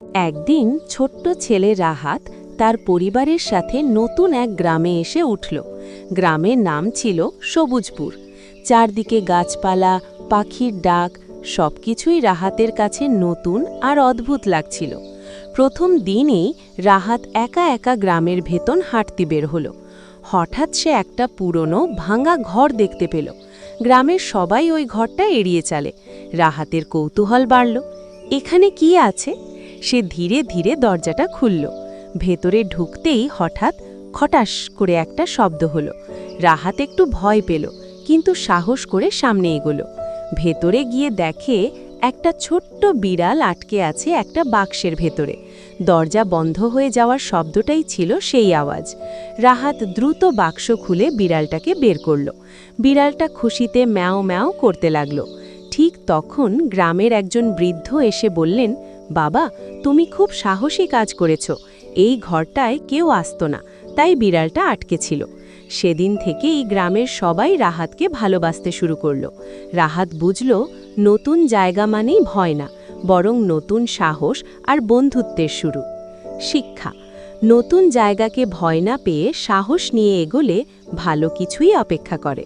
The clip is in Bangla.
একদিন ছোট্ট ছেলে রাহাত তার পরিবারের সাথে নতুন এক গ্রামে এসে উঠল। গ্রামের নাম ছিল সবুজপুর। চারদিকে গাছপালা, পাখির ডাক, সবকিছুই রাহাতের কাছে নতুন আর অদ্ভুত লাগছিল। প্রথম দিনেই রাহাত একা একা গ্রামের ভেতর হাঁটতে বের হলো। হঠাৎ সে একটা পুরনো ভাঙা ঘর দেখতে পেল। গ্রামের সবাই ওই ঘরটা এড়িয়ে চলে। রাহাতের কৌতূহল বাড়ল, এখানে কি আছে? সে ধীরে ধীরে দরজাটা খুলল। ভেতরে ঢুকতেই হঠাৎ খটাস করে একটা শব্দ হলো। রাহাত একটু ভয় পেল, কিন্তু সাহস করে সামনে এগোলো। ভেতরে গিয়ে দেখে একটা ছোট্ট বিড়াল আটকে আছে একটা বাক্সের ভেতরে। দরজা বন্ধ হয়ে যাওয়ার শব্দটাই ছিল সেই আওয়াজ। রাহাত দ্রুত বাক্স খুলে বিড়ালটাকে বের করল। বিড়ালটা খুশিতে ম্যাও ম্যাও করতে লাগলো। ঠিক তখন গ্রামের একজন বৃদ্ধ এসে বললেন, বাবা, তুমি খুব সাহসী কাজ করেছ। এই ঘরটায় কেউ আসতো না, তাই বিড়ালটা আটকে ছিল। সেদিন থেকেই গ্রামের সবাই রাহাতকে ভালোবাসতে শুরু করল। রাহাত বুঝল, নতুন জায়গা মানেই ভয় না, বরং নতুন সাহস আর বন্ধুত্বের শুরু। শিক্ষা: নতুন জায়গাকে ভয় না পেয়ে সাহস নিয়ে এগোলে ভালো কিছুই অপেক্ষা করে।